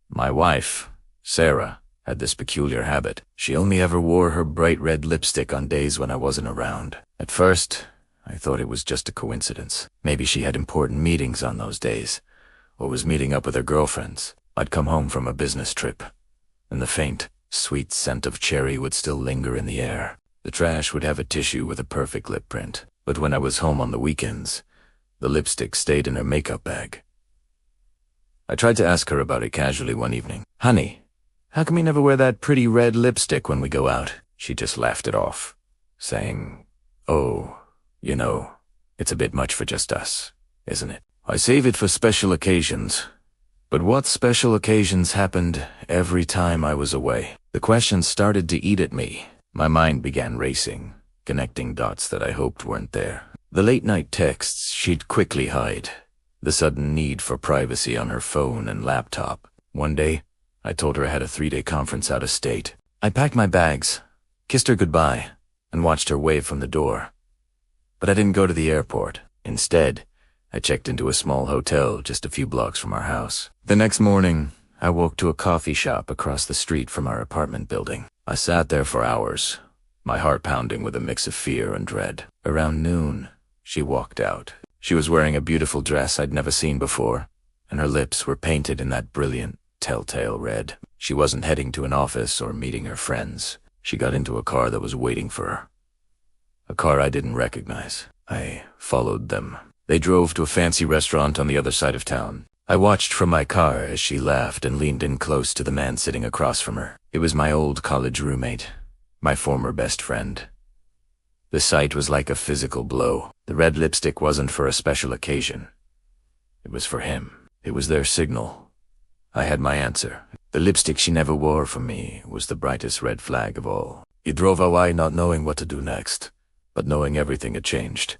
My wife, Sarah, had this peculiar habit. She only ever wore her bright red lipstick on days when I wasn't around. At first, I thought it was just a coincidence. Maybe she had important meetings on those days, or was meeting up with her girlfriends. I'd come home from a business trip, and the faint, sweet scent of cherry would still linger in the air. The trash would have a tissue with a perfect lip print, but when I was home on the weekends, the lipstick stayed in her makeup bag. I tried to ask her about it casually one evening. "Honey, how come we never wear that pretty red lipstick when we go out?" She just laughed it off, saying, "Oh, it's a bit much for just us, isn't it? I save it for special occasions." But what special occasions happened every time I was away? The questions started to eat at me. My mind began racing, connecting dots that I hoped weren't there. The late-night texts she'd quickly hide. The sudden need for privacy on her phone and laptop. One day, I told her I had a 3-day conference out of state. I packed my bags, kissed her goodbye, and watched her wave from the door. But I didn't go to the airport. Instead, I checked into a small hotel just a few blocks from our house. The next morning, I woke to a coffee shop across the street from our apartment building. I sat there for hours, my heart pounding with a mix of fear and dread. Around noon, she walked out. She was wearing a beautiful dress I'd never seen before, and her lips were painted in that brilliant, telltale red. She wasn't heading to an office or meeting her friends. She got into a car that was waiting for her. A car I didn't recognize. I followed them. They drove to a fancy restaurant on the other side of town. I watched from my car as she laughed and leaned in close to the man sitting across from her. It was my old college roommate, my former best friend. The sight was like a physical blow. The red lipstick wasn't for a special occasion. It was for him. It was their signal. I had my answer. The lipstick she never wore for me was the brightest red flag of all. He drove away not knowing what to do next, but knowing everything had changed.